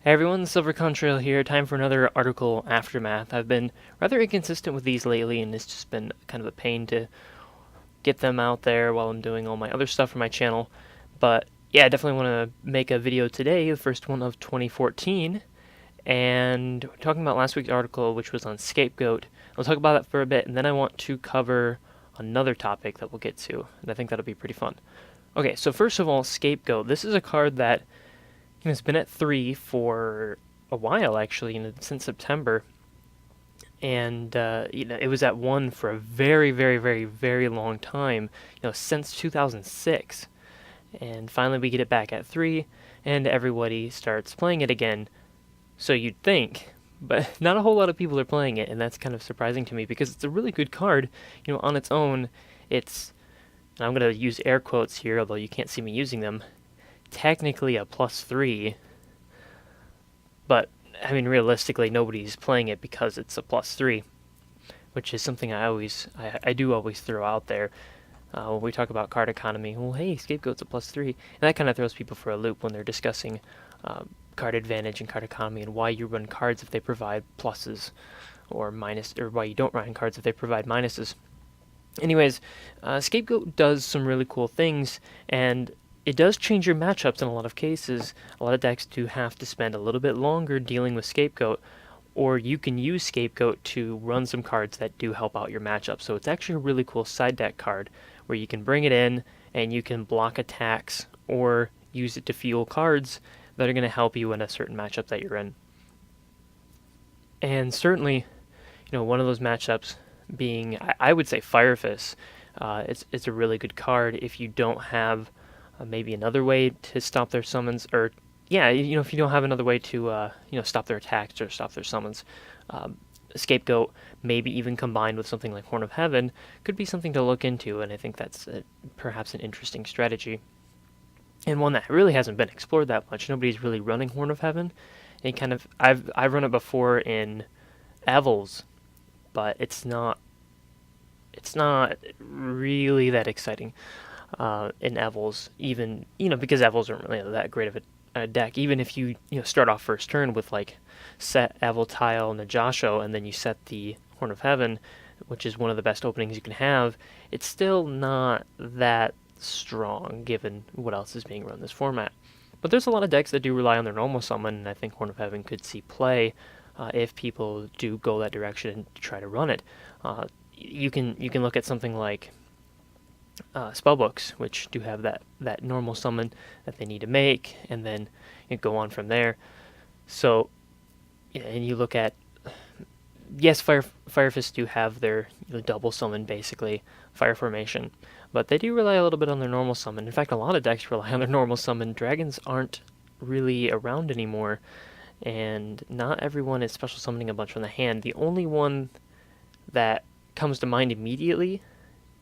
Hey everyone, Silver Contrail here. Time for another article aftermath. I've been rather inconsistent with these lately, and it's just been kind of a pain to get them out there while I'm doing all my other stuff for my channel. But yeah, I definitely want to make a video today, the first one of 2014, and we're talking about last week's article, which was on Scapegoat. I'll talk about that for a bit, and then I want to cover another topic that we'll get to, and I think that'll be pretty fun. Okay, so first of all, Scapegoat. This is a card that it's been at 3 for a while, actually, since September. And it was at 1 for a very, very, very, very long time, since 2006. And finally we get it back at 3, and everybody starts playing it again. So you'd think, but not a whole lot of people are playing it, and that's kind of surprising to me because it's a really good card. On its own, it's, and I'm going to use air quotes here, although you can't see me using them, technically a +3, but I mean realistically nobody's playing it because it's a +3, which is something I do always throw out there when we talk about card economy. Well, hey, Scapegoat's a +3, and that kind of throws people for a loop when they're discussing card advantage and card economy and why you run cards if they provide pluses or minus, or why you don't run cards if they provide minuses. Anyways, Scapegoat does some really cool things, and it does change your matchups in a lot of cases. A lot of decks do have to spend a little bit longer dealing with Scapegoat, or you can use Scapegoat to run some cards that do help out your matchup. So it's actually a really cool side deck card where you can bring it in and you can block attacks or use it to fuel cards that are going to help you in a certain matchup that you're in. And certainly, one of those matchups being, I would say, Fire Fist. It's a really good card if you don't have maybe another way to stop their summons, or if you don't have another way to stop their attacks or stop their summons. Scapegoat, maybe even combined with something like Horn of Heaven, could be something to look into, and I think that's perhaps an interesting strategy, and one that really hasn't been explored that much. Nobody's really running Horn of Heaven. And I've run it before in Evils, but it's not really that exciting in Evils, even because Evils aren't really that great of a deck. Even if you start off first turn with like set Evil Tile Najasho, and then you set the Horn of Heaven, which is one of the best openings you can have, it's still not that strong given what else is being run this format. But there's a lot of decks that do rely on their normal summon, and I think Horn of Heaven could see play if people do go that direction and try to run it. You can look at something like spellbooks, which do have that normal summon that they need to make, and then go on from there. So, and you look at, yes, Fire Fists do have their double summon, basically fire formation, but they do rely a little bit on their normal summon. In fact, a lot of decks rely on their normal summon. Dragons aren't really around anymore, and not everyone is special summoning a bunch from the hand. The only one that comes to mind immediately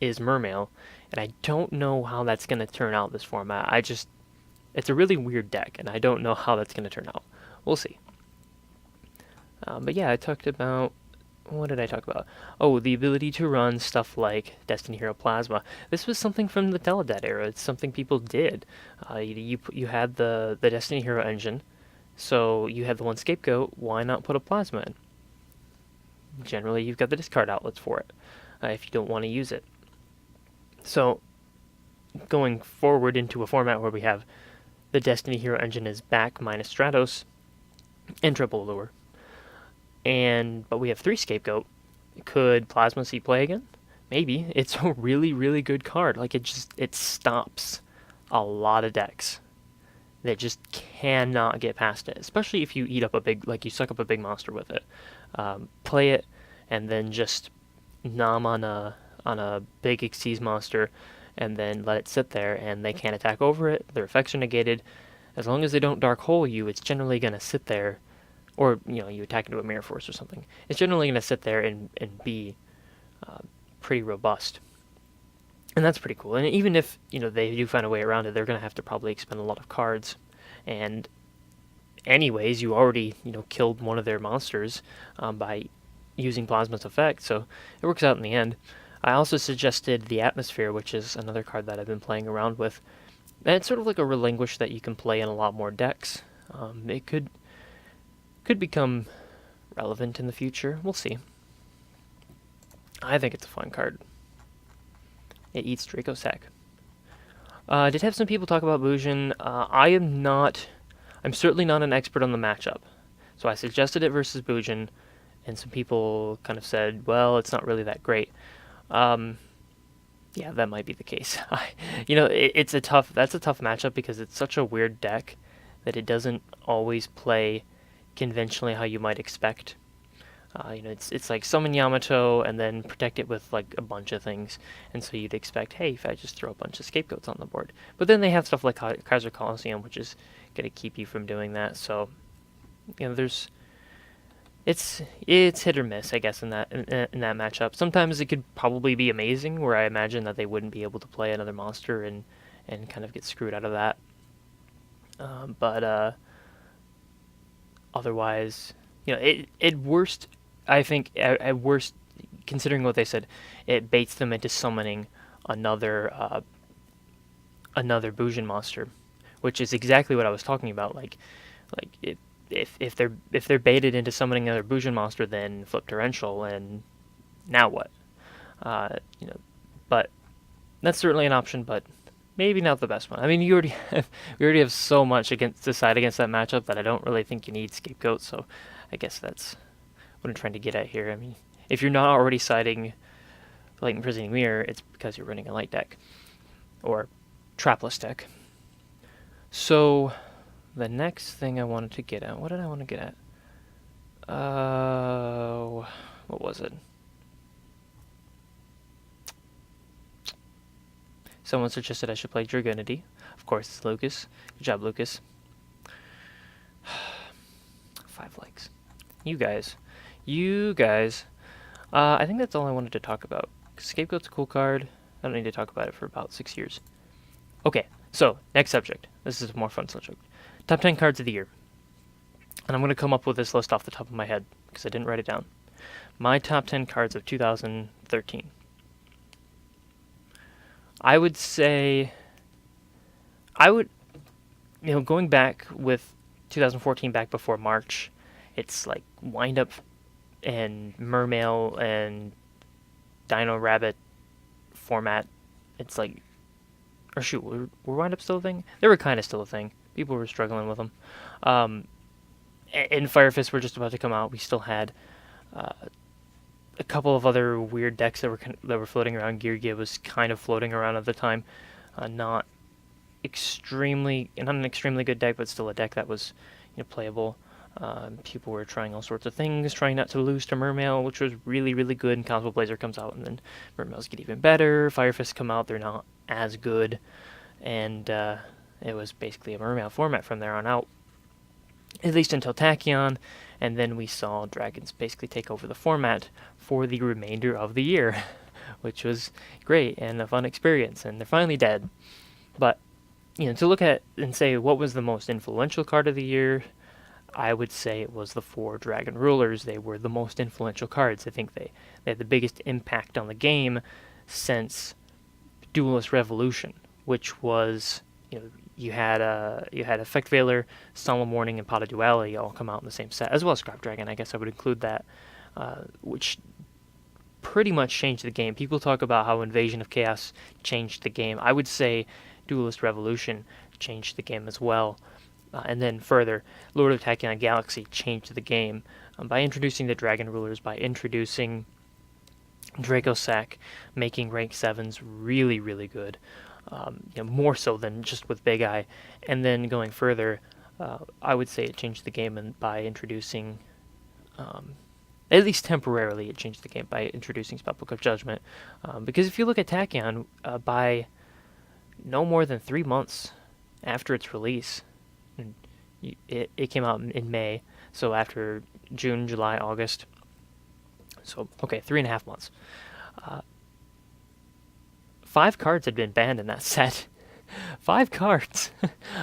is Mermail, and I don't know how that's going to turn out this format. It's a really weird deck, and I don't know how that's going to turn out. We'll see. But yeah, I talked about, what did I talk about? Oh, the ability to run stuff like Destiny Hero Plasma. This was something from the Teledet era. It's something people did. You had the Destiny Hero engine, so you had the one Scapegoat. Why not put a Plasma in? Generally, you've got the discard outlets for it if you don't want to use it. So, going forward into a format where we have the Destiny Hero engine is back minus Stratos and triple lure, but we have 3 Scapegoat. Could Plasma see play again? Maybe. It's a really, really good card. Like, it stops a lot of decks that just cannot get past it, especially if you eat up you suck up a big monster with it. Play it and then just nom on a big Xyz monster, and then let it sit there, and they can't attack over it. Their effects are negated. As long as they don't Dark Hole you, it's generally going to sit there, or you attack into a Mirror Force or something. It's generally going to sit there and be pretty robust, and that's pretty cool. And even if they do find a way around it, they're going to have to probably expend a lot of cards. And anyways, you already killed one of their monsters by using Plasma's effect, so it works out in the end. I also suggested the Atmosphere, which is another card that I've been playing around with. And it's sort of like a Relinquish that you can play in a lot more decks. It could could become relevant in the future. We'll see. I think it's a fun card. It eats Draco Sack. Did have some people talk about Bujin. I'm certainly not an expert on the matchup. So I suggested it versus Bujin, and some people kind of said, well, it's not really that great. Yeah, that might be the case. That's a tough matchup because it's such a weird deck that it doesn't always play conventionally how you might expect. It's like summon Yamato and then protect it with like a bunch of things, and so you'd expect, hey, if I just throw a bunch of scapegoats on the board. But then they have stuff like Kaiser Coliseum, which is going to keep you from doing that. So, it's hit or miss, I guess, in that matchup. Sometimes it could probably be amazing, where I imagine that they wouldn't be able to play another monster and kind of get screwed out of that. But otherwise, at worst, I think at worst, considering what they said, it baits them into summoning another Bujin monster, which is exactly what I was talking about. If they're baited into summoning another Bujin monster, then flip torrential, and now what? But that's certainly an option, but maybe not the best one. I mean, we already have so much to side against that matchup that I don't really think you need Scapegoat. So I guess that's what I'm trying to get at here. I mean, if you're not already siding Light Imprisoning Mirror, it's because you're running a light deck or trapless deck. So the next thing I wanted to get at, what did I want to get at? What was it? Someone suggested I should play Dragonity. Of course, it's Lucas. Good job, Lucas. 5 likes. You guys. I think that's all I wanted to talk about. Scapegoat's a cool card. I don't need to talk about it for about 6 years. Okay, so next subject. This is a more fun subject. Top 10 cards of the year. And I'm going to come up with this list off the top of my head because I didn't write it down. My top 10 cards of 2013. I would say, going back with 2014, back before March, it's like Wind Up and Mermail and Dino Rabbit format. It's like, or shoot, were Wind Up still a thing? They were kind of still a thing. People were struggling with them. And Fire Fists were just about to come out. We still had a couple of other weird decks that were floating around. Gear was kind of floating around at the time. Not an extremely good deck, but still a deck that was playable. People were trying all sorts of things, trying not to lose to Mermail, which was really, really good. And Cosmo Blazer comes out, and then Mermails get even better. Fire Fists come out, they're not as good. And it was basically a Mermail format from there on out, at least until Tachyon, and then we saw Dragons basically take over the format for the remainder of the year, which was great and a fun experience, and they're finally dead. But, to look at and say what was the most influential card of the year, I would say it was the 4 Dragon Rulers. They were the most influential cards. I think they had the biggest impact on the game since Duelist Revolution, which was, you had Effect Veiler, Solemn Warning, and Pot of Duality all come out in the same set, as well as Scrap Dragon. I guess I would include that, which pretty much changed the game. People talk about how Invasion of Chaos changed the game. I would say Duelist Revolution changed the game as well. And then further, Lord of Tachyon Galaxy changed the game by introducing the Dragon Rulers, by introducing Draco Sack, making rank 7s really, really good. More so than just with Big Eye. And then going further, I would say it changed the game by introducing, at least temporarily, it changed the game by introducing Spellbook of Judgment. Because if you look at Tachyon, by no more than 3 months after its release, it came out in May, so after June, July, August, so, 3.5 months. 5 cards had been banned in that set. 5 cards.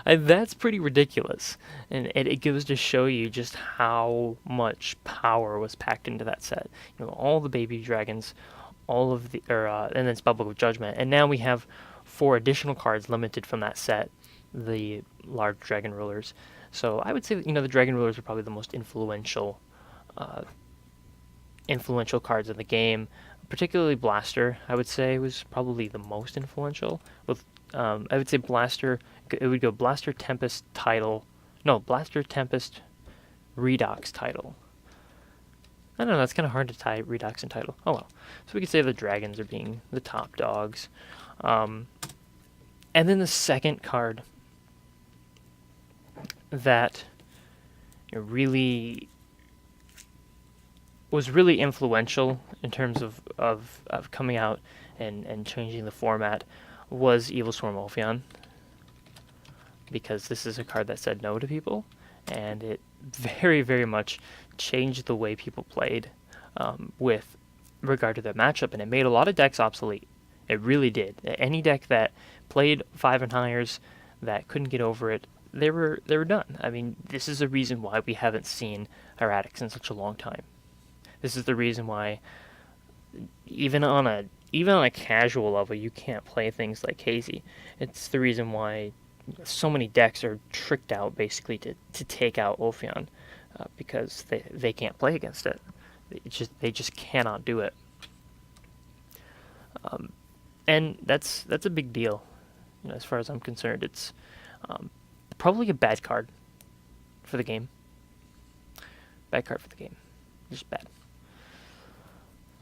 That's pretty ridiculous. And it goes to show you just how much power was packed into that set. All the baby dragons, and then Spellbook of Judgment. And now we have 4 additional cards limited from that set, the large Dragon Rulers. So I would say that, the Dragon Rulers are probably the most uh, influential cards in the game. Particularly Blaster, I would say, was probably the most influential. With I would say Blaster, it would go Blaster Tempest Tidal, no, Blaster Tempest Redox Tidal. I don't know, that's kind of hard to tie Redox and Tidal. Oh well. So we could say the Dragons are being the top dogs. And then the second card that really was really influential in terms of coming out and changing the format was Evil Swarm Ophion, because this is a card that said no to people, and it very, very much changed the way people played with regard to their matchup, and it made a lot of decks obsolete. It really did. Any deck that played 5 and highers that couldn't get over it, they were done. I mean, this is the reason why we haven't seen erratics in such a long time. This is the reason why even on a casual level you can't play things like Hazy. It's the reason why so many decks are tricked out basically to take out Ophion because they can't play against it. They just cannot do it. And that's a big deal, as far as I'm concerned. It's probably a bad card for the game. Bad card for the game. Just bad.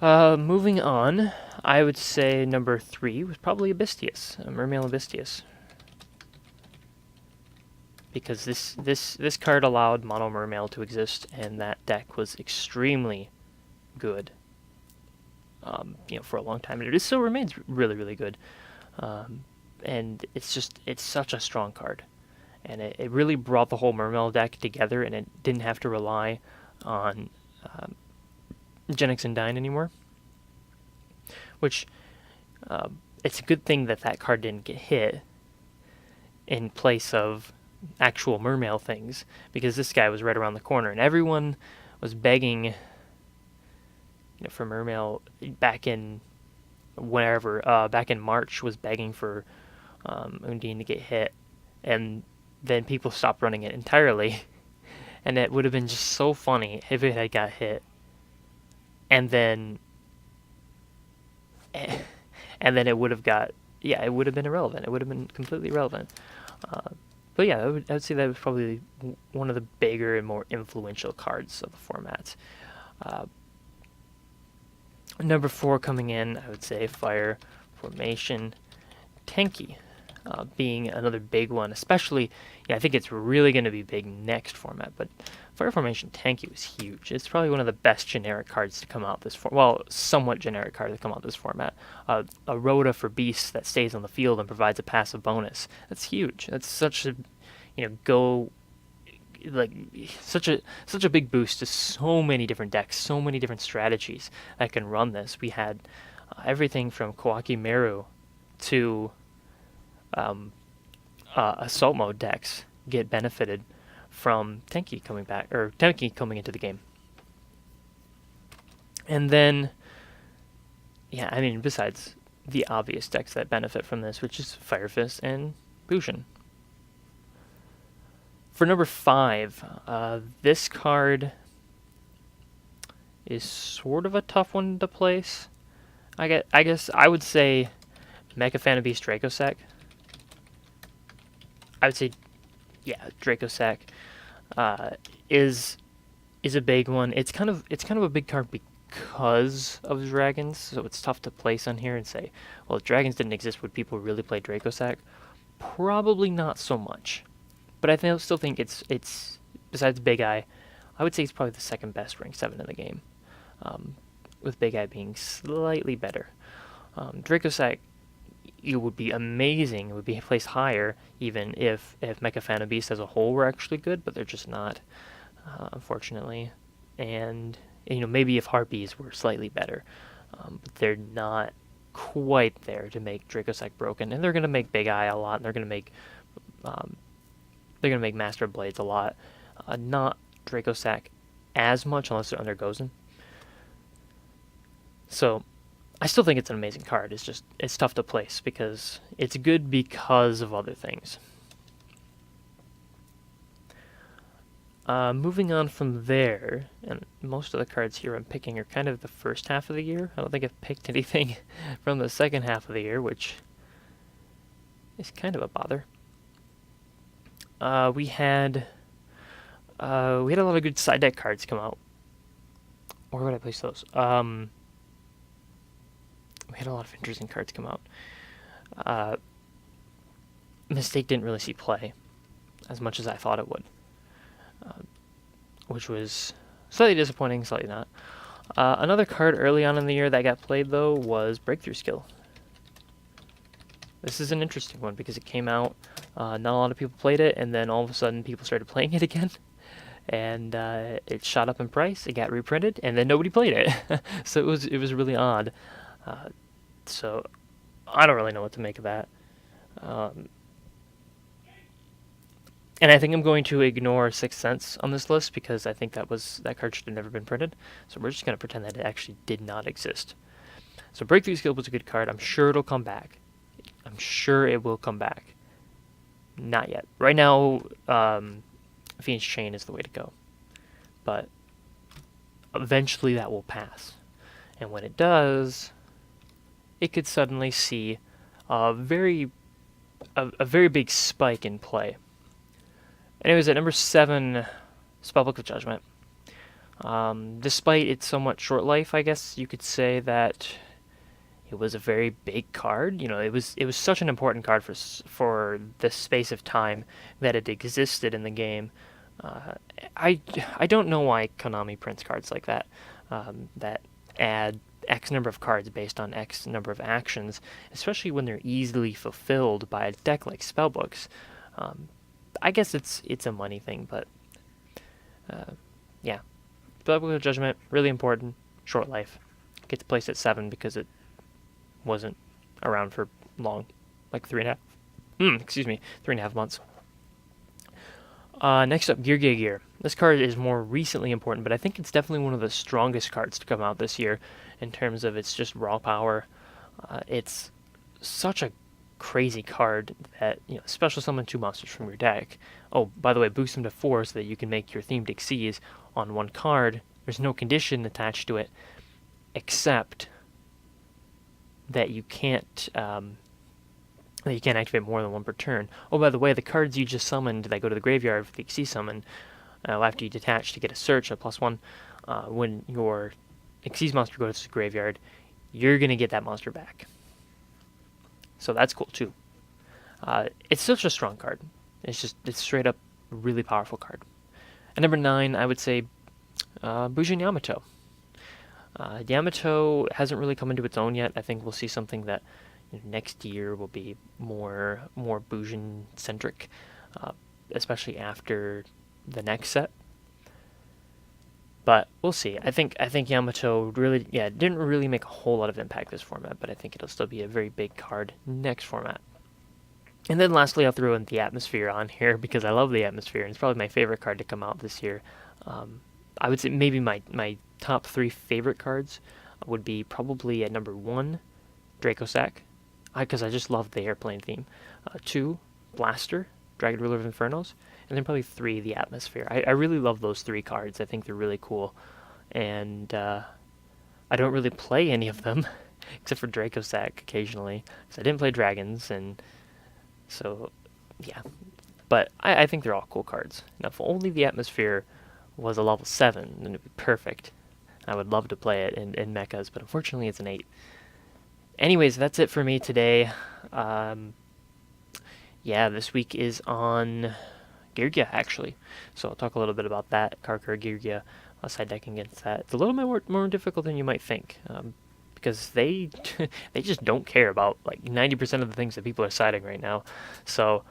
Moving on, I would say number 3 was probably Abystius, Mermail Abystius. Because this card allowed Mono Mermail to exist, and that deck was extremely good. For a long time, and it still remains really, really good. And it's such a strong card, and it really brought the whole Mermail deck together, and it didn't have to rely on Genix and Dine anymore. Which it's a good thing that card didn't get hit in place of actual Mermail things, because this guy was right around the corner, and everyone was begging for Mermail back in back in March, was begging for Undine to get hit, and then people stopped running it entirely, and it would have been just so funny if it had got hit, and then it would have it would have been irrelevant. It would have been completely irrelevant. But yeah, I would say that was probably one of the bigger and more influential cards of the format. Number 4 coming in, I would say Fire Formation Tenki, being another big one. Especially, I think it's really going to be big next format, but Fire Formation Tenki was huge. It's probably one of the best generic cards to come out this somewhat generic card to come out this format. A Rhoda for Beasts that stays on the field and provides a passive bonus. That's huge. That's such a, such a big boost to so many different decks, so many different strategies that can run this. We had everything from Kawaki Meru to assault mode decks get benefited from Tenki coming into the game. And then, besides the obvious decks that benefit from this, which is Fire Fist and Bushin. For number 5, this card is sort of a tough one to place. I guess I would say Mecha Fanabeast Dracossack. I would say, Dracossack is a big one. It's kind of a big card because of dragons, so it's tough to place on here and say, well, if dragons didn't exist, would people really play Dracossack? Probably not so much. But I still think it's besides Big Eye, I would say it's probably the second best rank 7 in the game, with Big Eye being slightly better. Dracossack, it would be amazing. It would be placed higher even if Mecha Fanabeast as a whole were actually good, but they're just not, unfortunately. And maybe if Harpies were slightly better, but they're not quite there to make Dracossack broken. And they're gonna make Big Eye a lot, and they're gonna make Master Blades a lot. Not Dracossack as much unless they're under Gozen. So I still think it's an amazing card. It's tough to place because it's good because of other things. Moving on from there, and most of the cards here I'm picking are kind of the first half of the year. I don't think I've picked anything from the second half of the year, which is kind of a bother. We had a lot of good side deck cards come out. Where would I place those? We had a lot of interesting cards come out. Mistake didn't really see play as much as I thought it would, which was slightly disappointing, slightly not. Another card early on in the year that got played, though, was Breakthrough Skill. This is an interesting one because it came out, not a lot of people played it, and then all of a sudden people started playing it again, and it shot up in price, it got reprinted, and then nobody played it. So it was really odd. So I don't really know what to make of that. And I think I'm going to ignore Sixth Sense on this list because I think that card should have never been printed. So we're just going to pretend that it actually did not exist. So Breakthrough Skill was a good card. I'm sure it'll come back. I'm sure it will come back. Not yet. Right now, Phoenix Chain is the way to go. But eventually that will pass. And when it does, it could suddenly see a very big spike in play. Anyways, at number 7, Spellbook of Judgment. Despite its somewhat short life, I guess you could say that it was a very big card. You know, it was such an important card for the space of time that it existed in the game. I don't know why Konami prints cards like that that add X number of cards based on X number of actions, especially when they're easily fulfilled by a deck like Spellbooks. I guess it's a money thing, but yeah. Spellbook of Judgment, really important, short life. Gets placed at 7 because it wasn't around for long, like 3.5 months. Next up, Gear Gear. This card is more recently important, but I think it's definitely one of the strongest cards to come out this year in terms of its just raw power. It's such a crazy card that, you know, special summon 2 monsters from your deck. Oh, by the way, boost them to 4 so that you can make your themed Xyz on 1 card. There's no condition attached to it, except that you can't activate more than 1 per turn. Oh, by the way, the cards you just summoned that go to the graveyard for the Xyz summon, after you detach to get a search, a +1, when your Xyz monster goes to the graveyard, you're going to get that monster back. So that's cool too. It's such a strong card. It's straight up a really powerful card. At number 9, I would say Bujin Yamato. Yamato hasn't really come into its own yet. I think we'll see something that next year will be more Bujin centric, especially after the next set. But we'll see. I think Yamato didn't really make a whole lot of impact this format, but I think it'll still be a very big card next format. And then lastly, I'll throw in the Atmosphere on here because I love the Atmosphere, and it's probably my favorite card to come out this year. I would say maybe my top 3 favorite cards would be probably at number 1, Draco Sack, because I just love the airplane theme. 2, Blaster, Dragon Ruler of Infernos, and then probably 3, the Atmosphere. I really love those 3 cards. I think they're really cool, and I don't really play any of them except for Draco Sack occasionally, because I didn't play Dragons, and so yeah. But I think they're all cool cards. Now, if only the Atmosphere was a level 7, then it'd be perfect. I would love to play it in mechas, but unfortunately it's an 8. Anyways, that's it for me today. Yeah, this week is on Girgia, actually. So I'll talk a little bit about that. Karkar, Girgia, side decking against that. It's a little more difficult than you might think, because they just don't care about like 90% of the things that people are siding right now. So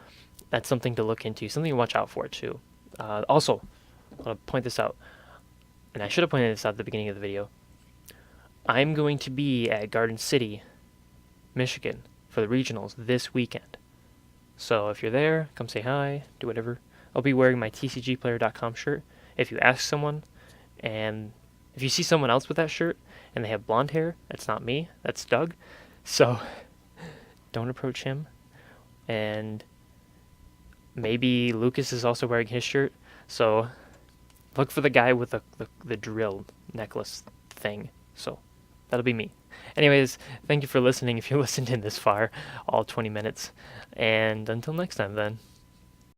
that's something to look into, something to watch out for too. Also, I want to point this out, and I should have pointed this out at the beginning of the video. I'm going to be at Garden City, Michigan, for the regionals this weekend. So if you're there, come say hi, do whatever. I'll be wearing my TCGplayer.com shirt. If you ask someone, and if you see someone else with that shirt, and they have blonde hair, that's not me, that's Doug. So don't approach him. And maybe Lucas is also wearing his shirt. So Look for the guy with the drill necklace thing. So that'll be me. Anyways, thank you for listening if you listened in this far, all 20 minutes. And until next time, then.